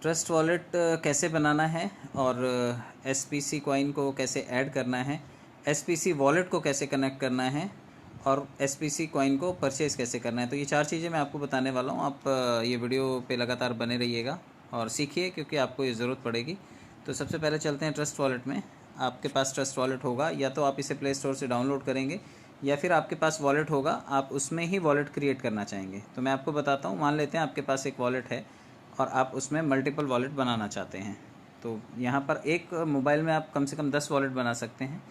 Trust wallet कैसे बनाना है और एसपीसी कॉइन को कैसे ऐड करना है, एसपीसी वॉलेट को कैसे कनेक्ट करना है और एसपीसी कॉइन को परचेज़ कैसे करना है। तो ये चार चीज़ें मैं आपको बताने वाला हूँ। आप ये वीडियो पे लगातार बने रहिएगा और सीखिए, क्योंकि आपको ये ज़रूरत पड़ेगी। तो सबसे पहले चलते हैं ट्रस्ट वॉलेट में। आपके पास ट्रस्ट वॉलेट होगा, या तो आप इसे प्ले स्टोर से डाउनलोड करेंगे या फिर आपके पास वॉलेट होगा, आप उसमें ही वॉलेट क्रिएट करना चाहेंगे। तो मैं आपको बताता हूँ। मान लेते हैं आपके पास एक वॉलेट है और आप उसमें मल्टीपल वॉलेट बनाना चाहते हैं। तो यहाँ पर एक मोबाइल में आप कम से कम 10 वॉलेट बना सकते हैं।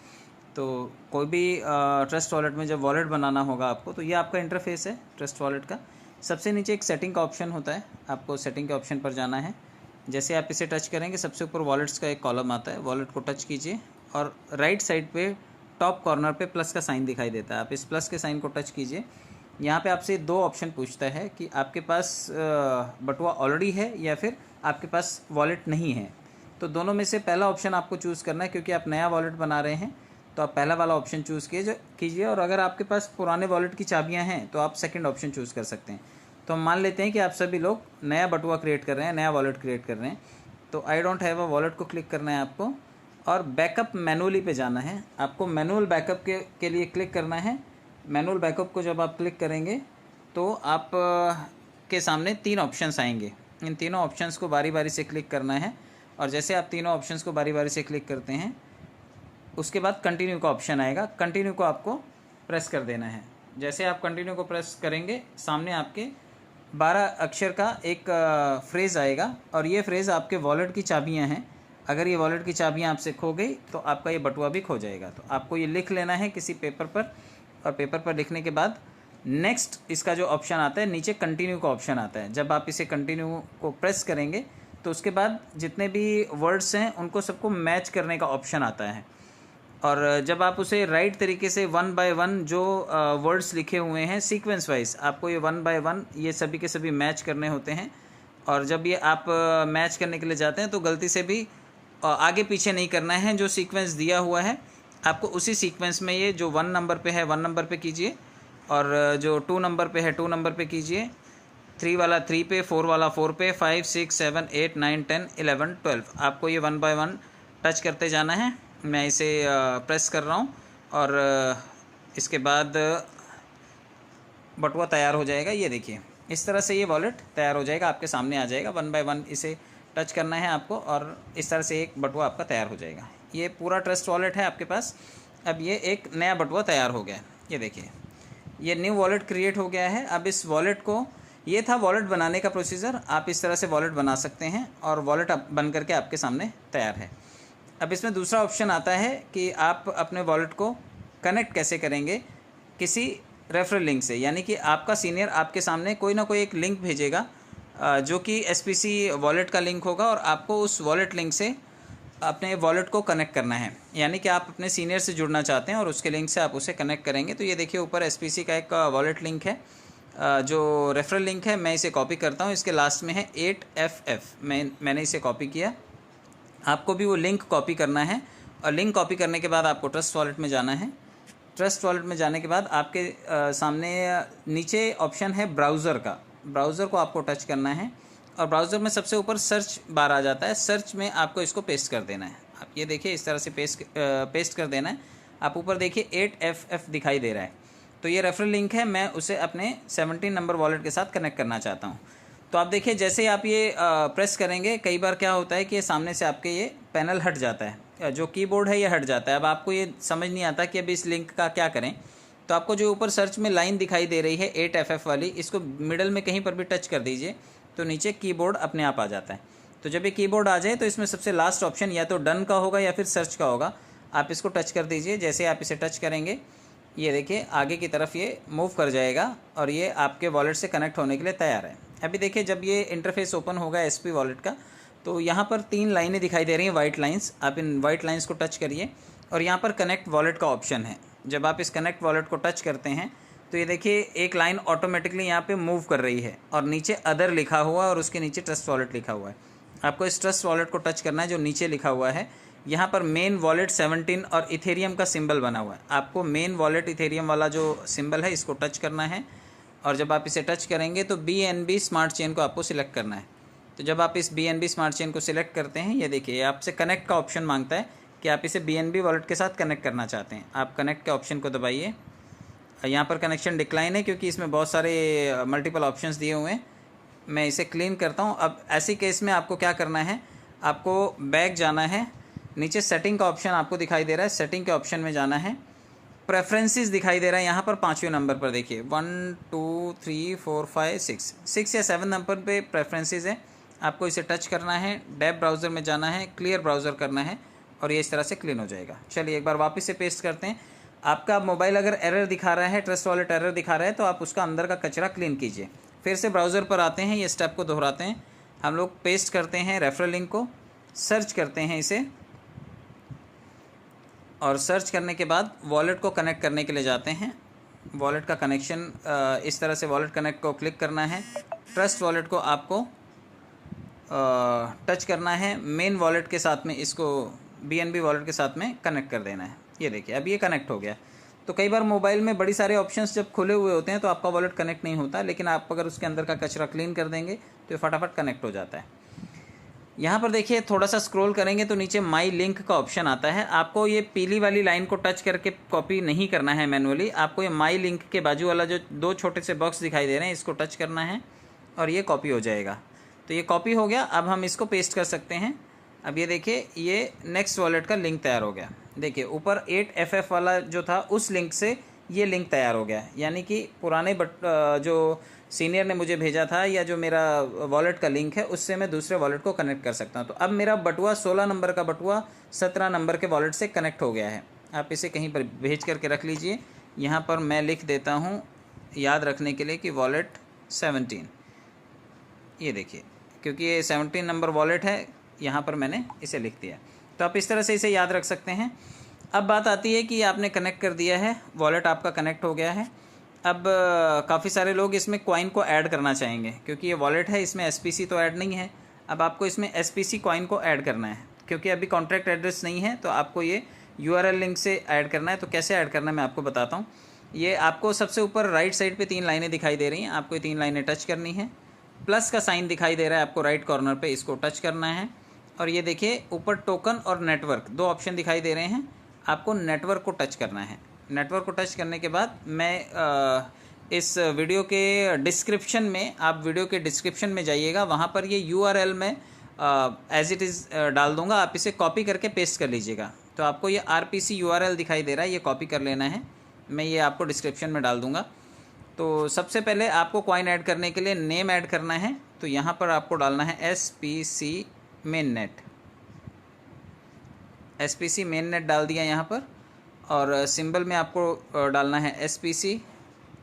तो कोई भी ट्रस्ट वॉलेट में जब वॉलेट बनाना होगा आपको, तो ये आपका इंटरफेस है ट्रस्ट वॉलेट का। सबसे नीचे एक सेटिंग का ऑप्शन होता है, आपको सेटिंग के ऑप्शन पर जाना है। जैसे आप इसे टच करेंगे, सबसे ऊपर वॉलेट्स का एक कॉलम आता है, वॉलेट को टच कीजिए और राइट साइड पे टॉप कॉर्नर पे प्लस का साइन दिखाई देता है। आप इस प्लस के साइन को टच कीजिए। यहाँ पे आपसे दो ऑप्शन पूछता है कि आपके पास बटुआ ऑलरेडी है या फिर आपके पास वॉलेट नहीं है। तो दोनों में से पहला ऑप्शन आपको चूज़ करना है, क्योंकि आप नया वॉलेट बना रहे हैं। तो आप पहला वाला ऑप्शन चूज़ कीजिए और अगर आपके पास पुराने वॉलेट की चाबियाँ हैं तो आप सेकंड ऑप्शन चूज़ कर सकते हैं। तो हम मान लेते हैं कि आप सभी लोग नया बटुआ क्रिएट कर रहे हैं, नया वॉलेट क्रिएट कर रहे हैं। तो I don't have a wallet को क्लिक करना है आपको और बैकअप मैनुअली पे जाना है। आपको मैनुअल बैकअप के लिए क्लिक करना है। मैनुअल बैकअप को जब आप क्लिक करेंगे तो आप के सामने तीन ऑप्शंस आएंगे। इन तीनों ऑप्शंस को बारी बारी से क्लिक करना है और जैसे आप तीनों ऑप्शंस को बारी बारी से क्लिक करते हैं, उसके बाद कंटिन्यू का ऑप्शन आएगा। कंटिन्यू को आपको प्रेस कर देना है। जैसे आप कंटिन्यू को प्रेस करेंगे, सामने आपके 12 अक्षर का एक फ्रेज़ आएगा और ये फ्रेज़ आपके वॉलेट की चाबियां हैं। अगर ये वॉलेट की चाबियां आपसे खो गई तो आपका ये बटुआ भी खो जाएगा। तो आपको ये लिख लेना है किसी पेपर पर, और पेपर पर लिखने के बाद नेक्स्ट इसका जो ऑप्शन आता है, नीचे कंटिन्यू का ऑप्शन आता है। जब आप इसे कंटिन्यू को प्रेस करेंगे तो उसके बाद जितने भी वर्ड्स हैं उनको सबको मैच करने का ऑप्शन आता है। और जब आप उसे राइट तरीके से 1 बाय 1 जो वर्ड्स लिखे हुए हैं सीक्वेंस वाइज, आपको ये 1 बाय 1 ये सभी के सभी मैच करने होते हैं। और जब ये आप मैच करने के लिए जाते हैं तो गलती से भी आगे पीछे नहीं करना है। जो सीक्वेंस दिया हुआ है आपको उसी सीक्वेंस में, ये जो 1 नंबर पे है 1 नंबर पे कीजिए, और जो 2 नंबर पे है 2 नंबर पे कीजिए, 3 वाला 3 पे, 4 वाला 4 पे, 5 6 7 8 9 10 11 12 आपको ये 1 बाय 1 टच करते जाना है। मैं इसे प्रेस कर रहा हूँ और इसके बाद बटुआ तैयार हो जाएगा। ये देखिए, इस तरह से ये वॉलेट तैयार हो जाएगा, आपके सामने आ जाएगा। 1 बाय 1 इसे टच करना है आपको और इस तरह से एक बटुआ आपका तैयार हो जाएगा। ये पूरा ट्रस्ट वॉलेट है आपके पास। अब ये एक नया बटुआ तैयार हो गया। ये देखिए, ये न्यू वॉलेट क्रिएट हो गया है। अब इस वॉलेट को, ये था वॉलेट बनाने का प्रोसीजर। आप इस तरह से वॉलेट बना सकते हैं और वॉलेट बन करके आपके सामने तैयार है। अब इसमें दूसरा ऑप्शन आता है कि आप अपने वॉलेट को कनेक्ट कैसे करेंगे किसी रेफरल लिंक से। यानी कि आपका सीनियर आपके सामने कोई ना कोई एक लिंक भेजेगा जो कि एसपीसी वॉलेट का लिंक होगा, और आपको उस वॉलेट लिंक से अपने वॉलेट को कनेक्ट करना है। यानी कि आप अपने सीनियर से जुड़ना चाहते हैं और उसके लिंक से आप उसे कनेक्ट करेंगे। तो ये देखिए, ऊपर एसपीसी का एक वॉलेट लिंक है जो रेफरल लिंक है। मैं इसे कॉपी करता हूँ। इसके लास्ट में है 8FF। मैंने इसे कॉपी किया। आपको भी वो लिंक कॉपी करना है और लिंक कॉपी करने के बाद आपको ट्रस्ट वॉलेट में जाना है। ट्रस्ट वॉलेट में जाने के बाद आपके सामने नीचे ऑप्शन है ब्राउज़र का। ब्राउज़र को आपको टच करना है और ब्राउज़र में सबसे ऊपर सर्च बार आ जाता है। सर्च में आपको इसको पेस्ट कर देना है। आप ये देखिए, इस तरह से पेस्ट कर देना है। आप ऊपर देखिए 8FF दिखाई दे रहा है। तो ये रेफरल लिंक है, मैं उसे अपने 17 नंबर वॉलेट के साथ कनेक्ट करना चाहता हूँ। तो आप देखिए, जैसे ही आप ये प्रेस करेंगे, कई बार क्या होता है कि ये सामने से आपके ये पैनल हट जाता है, जो कीबोर्ड है ये हट जाता है। अब आपको ये समझ नहीं आता कि अभी इस लिंक का क्या करें। तो आपको जो ऊपर सर्च में लाइन दिखाई दे रही है 8FF वाली, इसको मिडल में कहीं पर भी टच कर दीजिए तो नीचे कीबोर्ड अपने आप आ जाता है। तो जब ये कीबोर्ड आ जाए तो इसमें सबसे लास्ट ऑप्शन या तो डन का होगा या फिर सर्च का होगा। आप इसको टच कर दीजिए। जैसे आप इसे टच करेंगे, ये देखिए आगे की तरफ ये मूव कर जाएगा और ये आपके वॉलेट से कनेक्ट होने के लिए तैयार है। अभी देखिए, जब ये इंटरफेस ओपन होगा एसपी वॉलेट का, तो यहाँ पर 3 लाइनें दिखाई दे रही हैं, वाइट लाइंस। आप इन वाइट लाइंस को टच करिए और यहाँ पर कनेक्ट वॉलेट का ऑप्शन है। जब आप इस कनेक्ट वॉलेट को टच करते हैं तो ये देखिए एक लाइन ऑटोमेटिकली यहाँ पे मूव कर रही है और नीचे अदर लिखा हुआ है और उसके नीचे ट्रस्ट वॉलेट लिखा हुआ है। आपको इस ट्रस्ट वॉलेट को टच करना है जो नीचे लिखा हुआ है। यहाँ पर मेन वॉलेट 17 और इथेरियम का सिंबल बना हुआ है। आपको मेन वॉलेट इथेरियम वाला जो सिंबल है इसको टच करना है और जब आप इसे टच करेंगे तो BNB स्मार्ट चेन को आपको सिलेक्ट करना है। तो जब आप इस BNB स्मार्ट चेन को सिलेक्ट करते हैं, ये देखिए आपसे कनेक्ट का ऑप्शन मांगता है कि आप इसे BNB वॉलेट के साथ कनेक्ट करना चाहते हैं। आप कनेक्ट के ऑप्शन को दबाइए। यहाँ पर कनेक्शन डिक्लाइन है क्योंकि इसमें बहुत सारे मल्टीपल ऑप्शंस दिए हुए हैं। मैं इसे क्लीन करता हूँ। अब ऐसी केस में आपको क्या करना है, आपको बैक जाना है, नीचे सेटिंग का ऑप्शन आपको दिखाई दे रहा है, सेटिंग के ऑप्शन में जाना है, प्रेफरेंसेस दिखाई दे रहा है यहाँ पर 5वें नंबर पर देखिए 1 2 3 4 5 6 या 7 नंबर पे प्रेफरेंसेस है। आपको इसे टच करना है, डेब ब्राउज़र में जाना है, क्लियर ब्राउज़र करना है और ये इस तरह से क्लीन हो जाएगा। चलिए एक बार वापस से पेस्ट करते हैं। आपका मोबाइल अगर एरर दिखा रहा है, ट्रस्ट वॉलेट एरर दिखा रहा है, तो आप उसका अंदर का कचरा क्लीन कीजिए। फिर से ब्राउज़र पर आते हैं, ये स्टेप को दोहराते हैं। हम लोग पेस्ट करते हैं रेफरल लिंक को, सर्च करते हैं इसे और सर्च करने के बाद वॉलेट को कनेक्ट करने के लिए जाते हैं। वॉलेट का कनेक्शन इस तरह से वॉलेट कनेक्ट को क्लिक करना है। ट्रस्ट वॉलेट को आपको टच करना है, मेन वॉलेट के साथ में इसको BNB वॉलेट के साथ में कनेक्ट कर देना है। ये देखिए अब ये कनेक्ट हो गया। तो कई बार मोबाइल में बड़ी सारे ऑप्शंस जब खुले हुए होते हैं तो आपका वॉलेट कनेक्ट नहीं होता, लेकिन आप अगर उसके अंदर का कचरा क्लीन कर देंगे तो ये फटाफट कनेक्ट हो जाता है। यहाँ पर देखिए थोड़ा सा स्क्रॉल करेंगे तो नीचे माई लिंक का ऑप्शन आता है। आपको ये पीली वाली लाइन को टच करके कॉपी नहीं करना है मैनुअली, आपको ये माई लिंक के बाजू वाला जो 2 छोटे से बॉक्स दिखाई दे रहे हैं इसको टच करना है और ये कॉपी हो जाएगा। तो ये कॉपी हो गया। अब हम इसको पेस्ट कर सकते हैं। अब ये देखिए ये नेक्स्ट वॉलेट का लिंक तैयार हो गया। देखिए ऊपर 8FF वाला जो था उस लिंक से ये लिंक तैयार हो गया, यानी कि पुराने जो सीनियर ने मुझे भेजा था या जो मेरा वॉलेट का लिंक है उससे मैं दूसरे वॉलेट को कनेक्ट कर सकता हूँ। तो अब मेरा बटुआ 16 नंबर का बटुआ 17 नंबर के वॉलेट से कनेक्ट हो गया है। आप इसे कहीं पर भेज करके रख लीजिए। यहाँ पर मैं लिख देता हूँ याद रखने के लिए कि वॉलेट 17, ये देखिए क्योंकि ये 17 नंबर वॉलेट है, यहाँ पर मैंने इसे लिख दिया। तो आप इस तरह से इसे याद रख सकते हैं। अब बात आती है कि आपने कनेक्ट कर दिया है, वॉलेट आपका कनेक्ट हो गया है। अब काफ़ी सारे लोग इसमें कॉइन को ऐड करना चाहेंगे, क्योंकि ये वॉलेट है इसमें SPC तो ऐड नहीं है। अब आपको इसमें SPC कॉइन को ऐड करना है, क्योंकि अभी कॉन्ट्रैक्ट एड्रेस नहीं है तो आपको ये URL लिंक से ऐड करना है। तो कैसे ऐड करना है मैं आपको बताता हूँ। ये आपको सबसे ऊपर राइट साइड पे 3 लाइनें दिखाई दे रही हैं, आपको ये 3 लाइनें टच करनी है। प्लस का साइन दिखाई दे रहा है आपको राइट कॉर्नर पे, इसको टच करना है। और ये देखिए ऊपर टोकन और नेटवर्क 2 ऑप्शन दिखाई दे रहे हैं, आपको नेटवर्क को टच करना है। नेटवर्क को टच करने के बाद मैं इस वीडियो के डिस्क्रिप्शन में, आप वीडियो के डिस्क्रिप्शन में जाइएगा, वहाँ पर ये URL में एज इट इज़ डाल दूँगा, आप इसे कॉपी करके पेस्ट कर लीजिएगा। तो आपको ये RPC URL दिखाई दे रहा है, ये कॉपी कर लेना है। मैं ये आपको डिस्क्रिप्शन में डाल दूँगा। तो सबसे पहले आपको कॉइन ऐड करने के लिए नेम ऐड करना है। तो यहाँ पर आपको डालना है SPC mainnet। SPC mainnet डाल दिया यहाँ पर। और सिंबल में आपको डालना है SPC।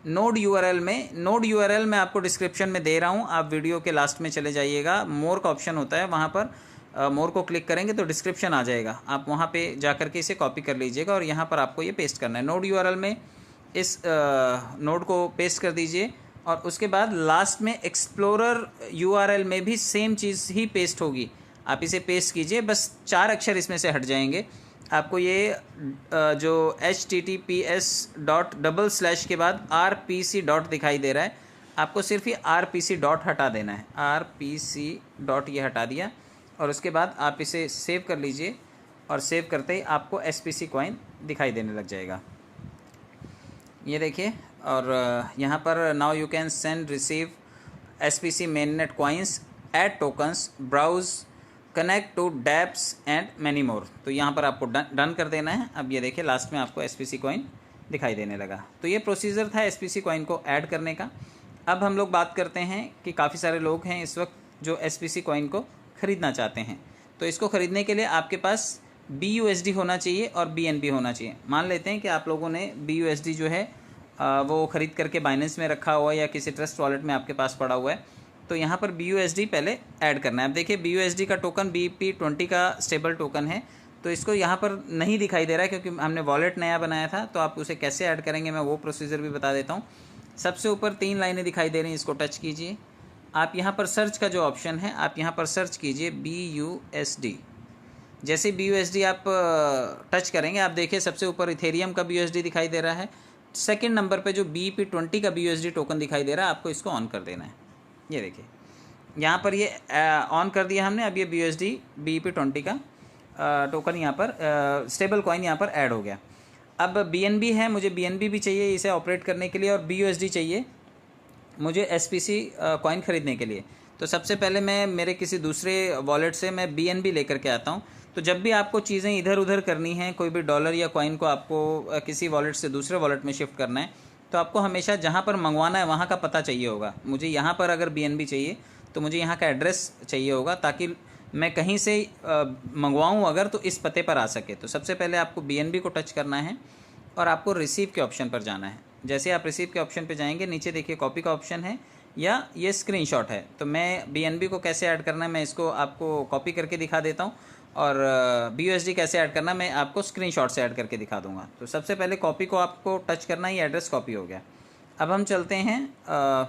नोड URL मैं आपको डिस्क्रिप्शन में दे रहा हूँ, आप वीडियो के लास्ट में चले जाइएगा, मोर का ऑप्शन होता है, वहाँ पर मोर को क्लिक करेंगे तो डिस्क्रिप्शन आ जाएगा, आप वहाँ पे जा कर के इसे कॉपी कर लीजिएगा और यहाँ पर आपको ये पेस्ट करना है। नोड URL में इस नोड को पेस्ट कर दीजिए और उसके बाद लास्ट में एक्सप्लोरर URL में भी सेम चीज़ ही पेस्ट होगी, आप इसे पेस्ट कीजिए। बस 4 अक्षर इसमें से हट जाएंगे। आपको ये जो https:// के बाद RPC डॉट दिखाई दे रहा है, आपको सिर्फ ये RPC डॉट हटा देना है। RPC डॉट ये हटा दिया और उसके बाद आप इसे सेव कर लीजिए और सेव करते ही आपको SPC कॉइन दिखाई देने लग जाएगा। ये देखिए, और यहाँ पर now you can send receive SPC mainnet coins, add tokens, browse, connect to dapps and many more. तो यहाँ पर आपको डन कर देना है। अब ये देखिए लास्ट में आपको SPC कॉइन दिखाई देने लगा। तो ये प्रोसीजर था SPC कॉइन को ऐड करने का। अब हम लोग बात करते हैं कि काफ़ी सारे लोग हैं इस वक्त जो SPC कॉइन को ख़रीदना चाहते हैं। तो इसको ख़रीदने के लिए आपके पास BUSD होना चाहिए और BNB होना चाहिए। मान लेते हैं कि आप लोगों ने BUSD जो है वो ख़रीद करके बाइनेंस में रखा हुआ है या किसी ट्रस्ट वॉलेट में आपके पास पड़ा हुआ है, तो यहाँ पर BUSD पहले ऐड करना है। अब देखिए BUSD का टोकन BEP20 का स्टेबल टोकन है, तो इसको यहाँ पर नहीं दिखाई दे रहा है क्योंकि हमने वॉलेट नया बनाया था। तो आप उसे कैसे ऐड करेंगे मैं वो प्रोसीजर भी बता देता हूँ। सबसे ऊपर 3 लाइनें दिखाई दे रही हैं, इसको टच कीजिए। आप यहाँ पर सर्च का जो ऑप्शन है, आप यहाँ पर सर्च कीजिए BUSD। जैसे BUSD आप टच करेंगे, आप देखिए सबसे ऊपर इथेरियम का BUSD दिखाई दे रहा है। सेकंड नंबर पे जो BEP20 का BUSD टोकन दिखाई दे रहा है, आपको इसको ऑन कर देना है। ये देखिए यहाँ पर ये ऑन कर दिया हमने। अब ये BUSD BEP20 का टोकन यहाँ पर स्टेबल कॉइन यहाँ पर ऐड हो गया। अब BNB है, मुझे BNB भी चाहिए इसे ऑपरेट करने के लिए, और BUSD चाहिए मुझे SPC कॉइन ख़रीदने के लिए। तो सबसे पहले मैं मेरे किसी दूसरे वॉलेट से मैं BNB लेकर के आता हूँ। तो जब भी आपको चीज़ें इधर उधर करनी है, कोई भी डॉलर या कॉइन को आपको किसी वॉलेट से दूसरे वॉलेट में शिफ्ट करना है, तो आपको हमेशा जहाँ पर मंगवाना है वहाँ का पता चाहिए होगा। मुझे यहाँ पर अगर BNB चाहिए तो मुझे यहाँ का एड्रेस चाहिए होगा, ताकि मैं कहीं से मंगवाऊँ अगर तो इस पते पर आ सके। तो सबसे पहले आपको BNB को टच करना है और आपको रिसीव के ऑप्शन पर जाना है। जैसे आप रिसीव के ऑप्शन पे जाएंगे, नीचे देखिए कॉपी का ऑप्शन है या ये स्क्रीनशॉट है। तो मैं BNB को कैसे ऐड करना है मैं इसको आपको कॉपी करके दिखा देता हूँ, और BUSD कैसे ऐड करना मैं आपको स्क्रीनशॉट से ऐड करके दिखा दूंगा। तो सबसे पहले कॉपी को आपको टच करना, ये एड्रेस कॉपी हो गया। अब हम चलते हैं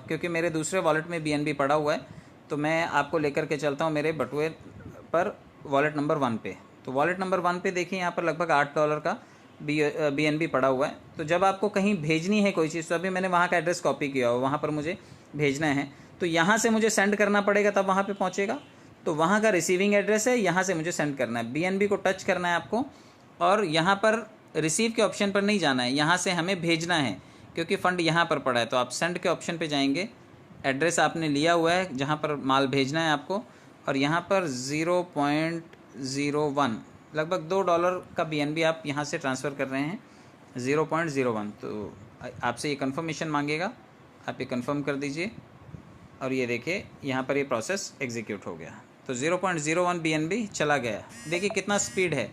क्योंकि मेरे दूसरे वॉलेट में BNB पड़ा हुआ है, तो मैं आपको लेकर के चलता हूँ मेरे बटुए पर वॉलेट नंबर 1 पे। तो वॉलेट नंबर 1 पे देखिए यहाँ पर लगभग $8 का BNB पड़ा हुआ है। तो जब आपको कहीं भेजनी है कोई चीज़, तो अभी मैंने वहाँ का एड्रेस कॉपी किया हो, वहाँ पर मुझे भेजना है, तो यहाँ से मुझे सेंड करना पड़ेगा, तब वहाँ पे पहुँचेगा। तो वहाँ का रिसीविंग एड्रेस है, यहाँ से मुझे सेंड करना है। BNB को टच करना है आपको, और यहाँ पर रिसीव के ऑप्शन पर नहीं जाना है, यहाँ से हमें भेजना है क्योंकि फ़ंड यहाँ पर पड़ा है। तो आप सेंड के ऑप्शन पे जाएंगे, एड्रेस आपने लिया हुआ है जहाँ पर माल भेजना है आपको, और यहाँ पर 0.01 लगभग $2 का BNB आप यहाँ से ट्रांसफ़र कर रहे हैं, 0.01। तो आपसे ये कन्फर्मेशन मांगेगा, आप ये कन्फर्म कर दीजिए, और ये देखिए यहाँ पर ये प्रोसेस एग्जीक्यूट हो गया। तो 0.01 BNB चला गया। देखिए कितना स्पीड है,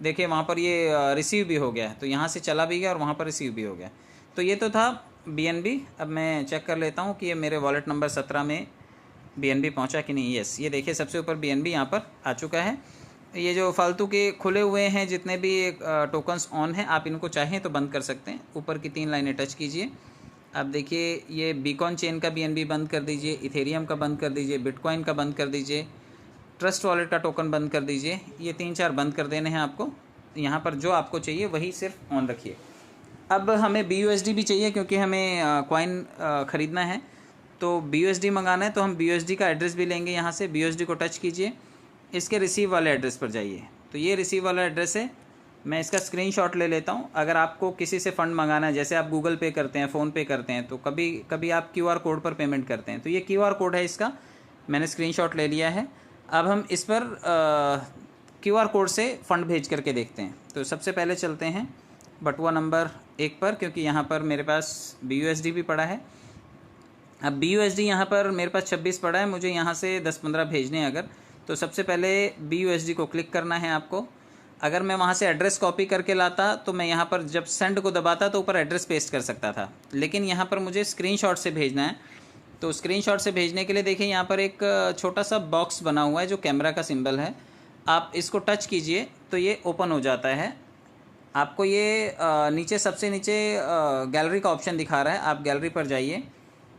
देखिए वहाँ पर ये रिसीव भी हो गया। तो यहाँ से चला भी गया और वहाँ पर रिसीव भी हो गया। तो ये तो था BNB। अब मैं चेक कर लेता हूँ कि ये मेरे वॉलेट नंबर 17 में BNB पहुँचा कि नहीं। यस, ये देखिए सबसे ऊपर BNB यहाँ पर आ चुका है। ये जो फालतू के खुले हुए हैं जितने भी टोकन्स ऑन हैं, आप इनको चाहें तो बंद कर सकते हैं। ऊपर की 3 लाइनें टच कीजिए। अब देखिए ये बीकॉन चेन का BNB बंद कर दीजिए, इथेरियम का बंद कर दीजिए, बिटकॉइन का बंद कर दीजिए, ट्रस्ट वॉलेट का टोकन बंद कर दीजिए। ये 3-4 बंद कर देने हैं आपको। यहाँ पर जो आपको चाहिए वही सिर्फ ऑन रखिए। अब हमें BUSD भी चाहिए क्योंकि हमें कॉइन ख़रीदना है। तो BUSD मंगाना है, तो हम BUSD का एड्रेस भी लेंगे। यहाँ से BUSD को टच कीजिए, इसके रिसीव वाले एड्रेस पर जाइए। तो ये रिसीव वाला एड्रेस है, मैं इसका स्क्रीनशॉट ले लेता हूँ। अगर आपको किसी से फ़ंड मंगाना है, जैसे आप गूगल पे करते हैं, फ़ोन पे करते हैं, तो कभी कभी आप QR कोड पर पेमेंट करते हैं, तो ये QR कोड है, इसका मैंने स्क्रीनशॉट ले लिया है। अब हम इस पर QR कोड से फ़ंड भेज करके देखते हैं। तो सबसे पहले चलते हैं बटुआ नंबर 1 पर, क्योंकि यहाँ पर मेरे पास BUSD भी पड़ा है। अब BUSD यहाँ पर मेरे पास 26 पड़ा है, मुझे यहाँ से 10-15 भेजने हैं अगर, तो सबसे पहले BUSD को क्लिक करना है आपको। अगर मैं वहाँ से एड्रेस कॉपी करके लाता तो मैं यहाँ पर जब सेंड को दबाता तो ऊपर एड्रेस पेस्ट कर सकता था, लेकिन यहाँ पर मुझे स्क्रीनशॉट से भेजना है। तो स्क्रीनशॉट से भेजने के लिए देखिए यहाँ पर एक छोटा सा बॉक्स बना हुआ है जो कैमरा का सिंबल है, आप इसको टच कीजिए तो ये ओपन हो जाता है। आपको ये नीचे सबसे नीचे गैलरी का ऑप्शन दिखा रहा है, आप गैलरी पर जाइए।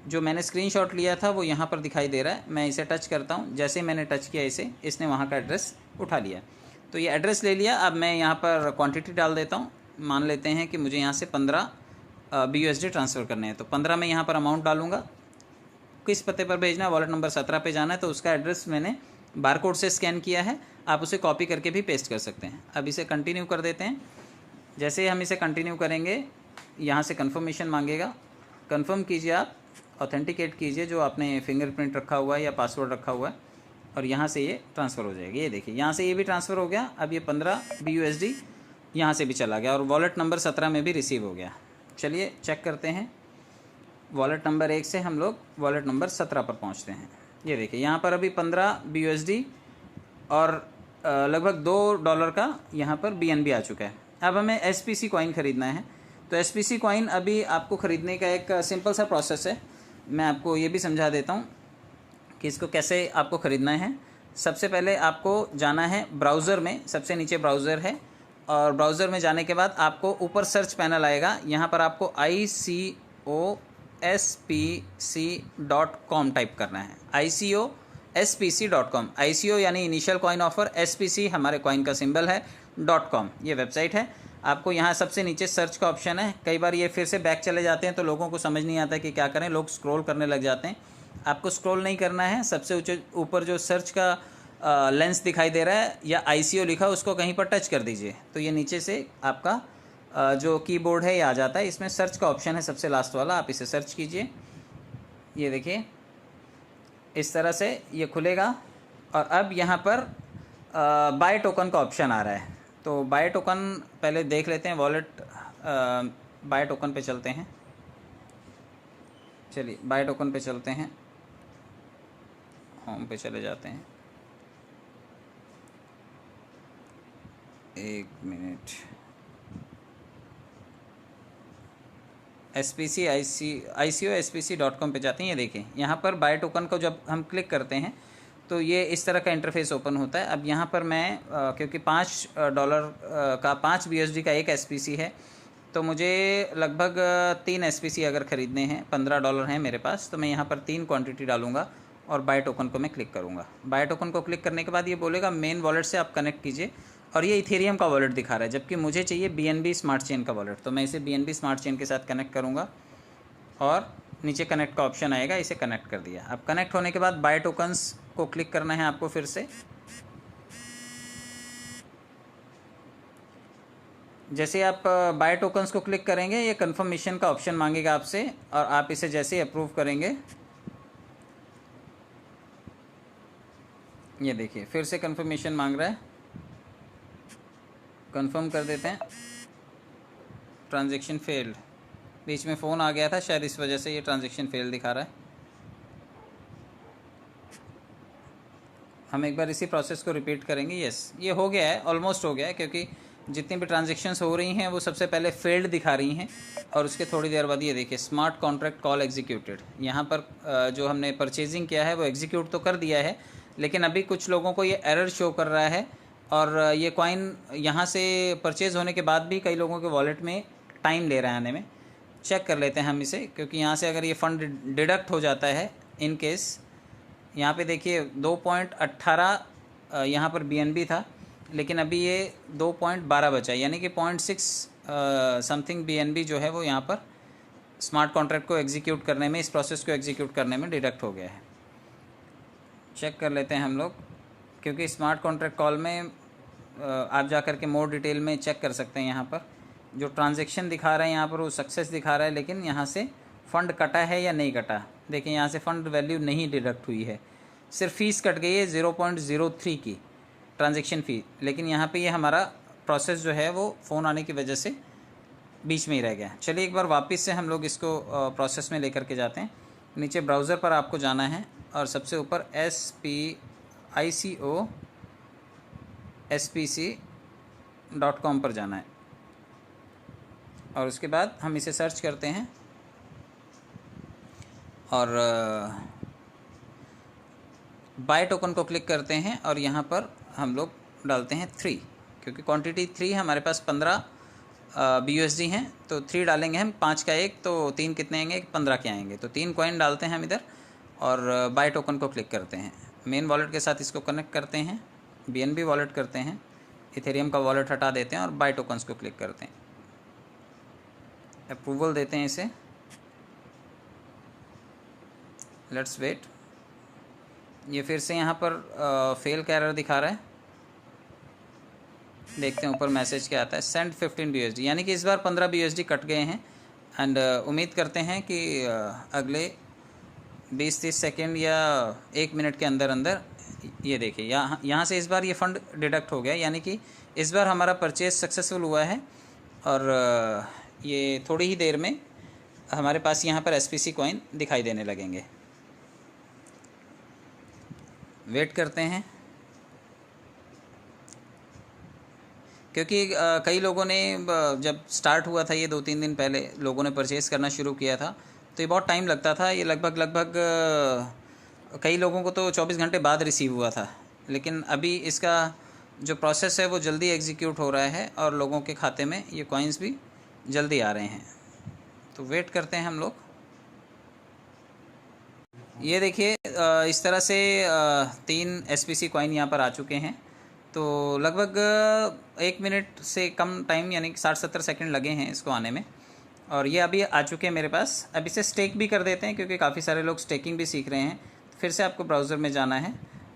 जो मैंने स्क्रीनशॉट लिया था वो यहाँ पर दिखाई दे रहा है, मैं इसे टच करता हूँ। जैसे ही मैंने टच किया इसे, इसने वहाँ का एड्रेस उठा लिया। तो ये एड्रेस ले लिया। अब मैं यहाँ पर क्वांटिटी डाल देता हूँ। मान लेते हैं कि मुझे यहाँ से 15 BUSD ट्रांसफ़र करने हैं, तो 15 में यहाँ पर अमाउंट डालूँगा। किस पते पर भेजना है, वॉलेट नंबर 17 पे जाना है, तो उसका एड्रेस मैंने बारकोड से स्कैन किया है, आप उसे कॉपी करके भी पेस्ट कर सकते हैं। अब इसे कंटिन्यू कर देते हैं। जैसे हम इसे कंटिन्यू करेंगे, यहाँ से कन्फर्मेशन मांगेगा, कन्फर्म कीजिए, आप ऑथेंटिकेट कीजिए जो आपने फिंगरप्रिंट रखा हुआ है या पासवर्ड रखा हुआ है, और यहाँ से ये ट्रांसफ़र हो जाएगी। ये देखिए यहाँ से ये भी ट्रांसफ़र हो गया। अब ये 15 BUSD यहाँ से भी चला गया, और वॉलेट नंबर 17 में भी रिसीव हो गया। चलिए चेक करते हैं। वॉलेट नंबर 1 से हम लोग वॉलेट नंबर 17 पर पहुँचते हैं। ये देखिए यहाँ पर अभी 15 BUSD और लगभग $2 का यहाँ पर BNB आ चुका है। अब हमें SPC कॉइन ख़रीदना है। तो SPC कॉइन अभी आपको ख़रीदने का एक सिंपल सा प्रोसेस है, मैं आपको ये भी समझा देता हूँ कि इसको कैसे आपको ख़रीदना है। सबसे पहले आपको जाना है ब्राउज़र में, सबसे नीचे ब्राउज़र है, और ब्राउज़र में जाने के बाद आपको ऊपर सर्च पैनल आएगा, यहाँ पर आपको ICOSPC.com टाइप करना है। ICOSPC.com, ICO यानी इनिशियल कॉइन ऑफर, SPC हमारे कॉइन का सिंबल है, .com ये वेबसाइट है। आपको यहाँ सबसे नीचे सर्च का ऑप्शन है। कई बार ये फिर से बैक चले जाते हैं तो लोगों को समझ नहीं आता कि क्या करें, लोग स्क्रॉल करने लग जाते हैं। आपको स्क्रॉल नहीं करना है, सबसे ऊपर जो सर्च का लेंस दिखाई दे रहा है या ICO लिखा है उसको कहीं पर टच कर दीजिए, तो ये नीचे से आपका जो कीबोर्ड है ये आ जाता है। इसमें सर्च का ऑप्शन है सबसे लास्ट वाला, आप इसे सर्च कीजिए। ये देखिए इस तरह से ये खुलेगा और अब यहाँ पर बाय टोकन का ऑप्शन आ रहा है। तो बाय टोकन पहले देख लेते हैं, वॉलेट बाय टोकन पे चलते हैं। चलिए बाय टोकन पे चलते हैं, होम पे चले जाते हैं। एक मिनट, SPC ICO SPC.com पे जाते हैं। ये देखें यहाँ पर बाय टोकन को जब हम क्लिक करते हैं तो ये इस तरह का इंटरफेस ओपन होता है। अब यहाँ पर मैं क्योंकि $5 का 5 BUSD का एक SPC है, तो मुझे लगभग 3 SPC अगर ख़रीदने हैं, $15 हैं मेरे पास, तो मैं यहाँ पर 3 क्वांटिटी डालूँगा और बाय टोकन को मैं क्लिक करूँगा। बाय टोकन को क्लिक करने के बाद ये बोलेगा मेन वॉलेट से आप कनेक्ट कीजिए, और ये इथेरियम का वॉलेट दिखा रहा है, जबकि मुझे चाहिए BNB स्मार्ट चेन का वॉलेट। तो मैं इसे BNB स्मार्ट चेन के साथ कनेक्ट करूँगा और नीचे कनेक्ट का ऑप्शन आएगा, इसे कनेक्ट कर दिया। अब कनेक्ट होने के बाद बाय टोकन्स को क्लिक करना है आपको फिर से। जैसे आप बाय टोकन्स को क्लिक करेंगे ये कंफर्मेशन का ऑप्शन मांगेगा आपसे, और आप इसे जैसे ही अप्रूव करेंगे, ये देखिए फिर से कंफर्मेशन मांग रहा है, कंफर्म कर देते हैं। ट्रांजैक्शन फेल्ड, बीच में फ़ोन आ गया था शायद, इस वजह से ये ट्रांजैक्शन फेल दिखा रहा है। हम एक बार इसी प्रोसेस को रिपीट करेंगे। यस, ये हो गया है, ऑलमोस्ट हो गया है, क्योंकि जितनी भी ट्रांजैक्शंस हो रही हैं वो सबसे पहले फेल्ड दिखा रही हैं, और उसके थोड़ी देर बाद ये देखिए स्मार्ट कॉन्ट्रैक्ट कॉल एग्जीक्यूटेड। यहाँ पर जो हमने परचेजिंग किया है वो एग्जीक्यूट तो कर दिया है, लेकिन अभी कुछ लोगों को ये एरर शो कर रहा है, और ये कॉइन यहाँ से परचेज़ होने के बाद भी कई लोगों के वॉलेट में टाइम ले रहा है आने में। चेक कर लेते हैं हम इसे, क्योंकि यहाँ से अगर ये फ़ंड डिडक्ट हो जाता है इन केस, यहाँ पे देखिए 2.18 यहाँ पर BNB था, लेकिन अभी ये 2.12 बचा, यानी कि 0.6 समथिंग BNB जो है वो यहाँ पर स्मार्ट कॉन्ट्रैक्ट को एग्जीक्यूट करने में, इस प्रोसेस को एग्जीक्यूट करने में डिडक्ट हो गया है। चेक कर लेते हैं हम लोग, क्योंकि स्मार्ट कॉन्ट्रैक्ट कॉल में आप जा कर के मोर डिटेल में चेक कर सकते हैं। यहाँ पर जो ट्रांजैक्शन दिखा रहा है यहाँ पर वो सक्सेस दिखा रहा है, लेकिन यहाँ से फ़ंड कटा है या नहीं कटा, देखिए यहाँ से फ़ंड वैल्यू नहीं डिडक्ट हुई है, सिर्फ फ़ीस कट गई है 0.03 की ट्रांजैक्शन फ़ी, लेकिन यहाँ पे ये हमारा प्रोसेस जो है वो फ़ोन आने की वजह से बीच में ही रह गया। चलिए एक बार वापस से हम लोग इसको प्रोसेस में लेकर के जाते हैं। नीचे ब्राउज़र पर आपको जाना है और सबसे ऊपर ICO SPC.com पर जाना है, और उसके बाद हम इसे सर्च करते हैं और बाय टोकन को क्लिक करते हैं, और यहाँ पर हम लोग डालते हैं 3, क्योंकि क्वांटिटी 3 हमारे पास 15 BUSD हैं, तो 3 डालेंगे हम, 5 का 1 तो 3 कितने आएंगे, 15 के आएंगे, तो 3 कॉइन डालते हैं हम इधर, और बाय टोकन को क्लिक करते हैं। मेन वॉलेट के साथ इसको कनेक्ट करते हैं, BNB वॉलेट करते हैं, इथेरियम का वॉलेट हटा देते हैं और बाय टोकन्स को क्लिक करते हैं, अप्रूवल देते हैं इसे। लेट्स वेट, ये फिर से यहाँ पर फेल का एरर दिखा रहा है, देखते हैं ऊपर मैसेज क्या आता है, सेंड 15 BUSD, यानी कि इस बार 15 BUSD कट गए हैं। एंड उम्मीद करते हैं कि अगले 20-30 सेकेंड या 1 मिनट के अंदर अंदर ये देखिए यहाँ से इस बार ये फ़ंड डिडक्ट हो गया, यानी कि इस बार हमारा परचेज सक्सेसफुल हुआ है, और ये थोड़ी ही देर में हमारे पास यहाँ पर SPC कॉइन दिखाई देने लगेंगे। वेट करते हैं, क्योंकि कई लोगों ने जब स्टार्ट हुआ था ये 2-3 दिन पहले लोगों ने परचेज़ करना शुरू किया था, तो ये बहुत टाइम लगता था, ये लगभग कई लोगों को तो 24 घंटे बाद रिसीव हुआ था, लेकिन अभी इसका जो प्रोसेस है वो जल्दी एग्जीक्यूट हो रहा है और लोगों के खाते में ये कॉइन्स भी जल्दी आ रहे हैं। तो वेट करते हैं हम लोग। ये देखिए इस तरह से 3 SPC कॉइन यहाँ पर आ चुके हैं, तो लगभग 1 मिनट से कम टाइम यानी कि 60-70 सेकेंड लगे हैं इसको आने में, और ये अभी आ चुके हैं मेरे पास। अब इसे स्टेक भी कर देते हैं क्योंकि काफ़ी सारे लोग स्टेकिंग भी सीख रहे हैं। फिर से आपको ब्राउज़र में जाना है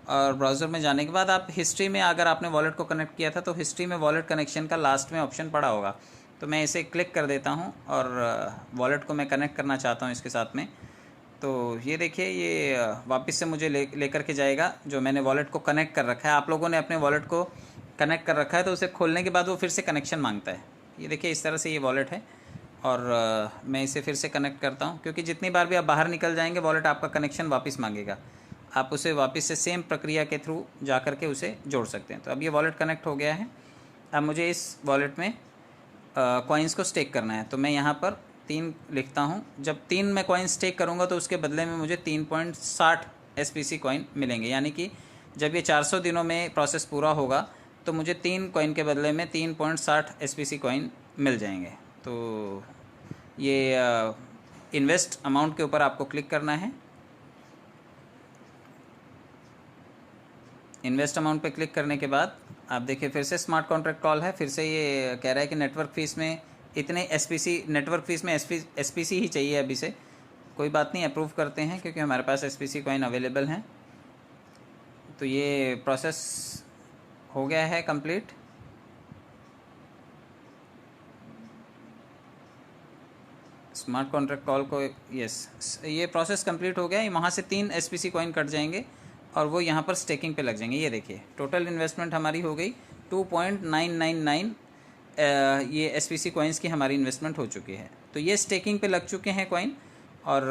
और ब्राउज़र में जाने के बाद आप हिस्ट्री में, अगर आपने वॉलेट को कनेक्ट किया था तो हिस्ट्री में वॉलेट कनेक्शन का लास्ट में ऑप्शन पड़ा होगा, तो मैं इसे क्लिक कर देता हूँ और वॉलेट को मैं कनेक्ट करना चाहता हूँ इसके साथ में। तो ये देखिए, ये वापस से मुझे लेकर के जाएगा जो मैंने वॉलेट को कनेक्ट कर रखा है। आप लोगों ने अपने वॉलेट को कनेक्ट कर रखा है तो उसे खोलने के बाद वो फिर से कनेक्शन मांगता है। ये देखिए, इस तरह से ये वॉलेट है और मैं इसे फिर से कनेक्ट करता हूँ क्योंकि जितनी बार भी आप बाहर निकल जाएंगे वॉलेट आपका कनेक्शन वापस मांगेगा। आप उसे वापस से सेम प्रक्रिया के थ्रू जा कर के उसे जोड़ सकते हैं। तो अब ये वॉलेट कनेक्ट हो गया है। अब मुझे इस वॉलेट में कॉइन्स को स्टेक करना है, तो मैं यहाँ पर 3 लिखता हूँ। जब 3 मैं कॉइन स्टेक करूँगा तो उसके बदले में मुझे 3.60 SPC कॉइन मिलेंगे, यानी कि जब ये 400 दिनों में प्रोसेस पूरा होगा तो मुझे 3 कॉइन के बदले में 3.60 SPC कॉइन मिल जाएंगे। तो ये इन्वेस्ट अमाउंट के ऊपर आपको क्लिक करना है। इन्वेस्ट अमाउंट पे क्लिक करने के बाद आप देखिए फिर से स्मार्ट कॉन्ट्रैक्ट कॉल है। फिर से ये कह रहा है कि नेटवर्क फ़ीस में इतने SPC, नेटवर्क फ़ीस में SPC ही चाहिए अभी से। कोई बात नहीं, अप्रूव करते हैं क्योंकि हमारे पास SPC कॉइन अवेलेबल हैं। तो ये प्रोसेस हो गया है कंप्लीट। स्मार्ट कॉन्ट्रैक्ट कॉल को, यस, ये प्रोसेस कंप्लीट हो गया है। वहाँ से 3 SPC कॉइन कट जाएंगे और वो यहाँ पर स्टेकिंग पे लग जाएंगे। ये देखिए, टोटल इन्वेस्टमेंट हमारी हो गई 2.999 ये SPC कॉइन्स की हमारी इन्वेस्टमेंट हो चुकी है। तो ये स्टेकिंग पे लग चुके हैं कॉइन और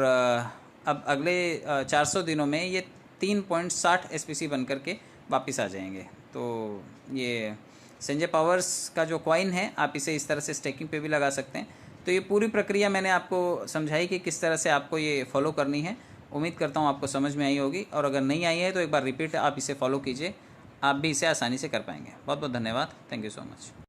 अब अगले 400 दिनों में ये 3.60 SPC बन कर के वापस आ जाएंगे। तो ये संजय पावर्स का जो कॉइन है, आप इसे इस तरह से स्टेकिंग पे भी लगा सकते हैं। तो ये पूरी प्रक्रिया मैंने आपको समझाई कि किस तरह से आपको ये फॉलो करनी है। उम्मीद करता हूँ आपको समझ में आई होगी, और अगर नहीं आई है तो एक बार रिपीट आप इसे फॉलो कीजिए, आप भी इसे आसानी से कर पाएंगे। बहुत बहुत धन्यवाद। Thank you so much.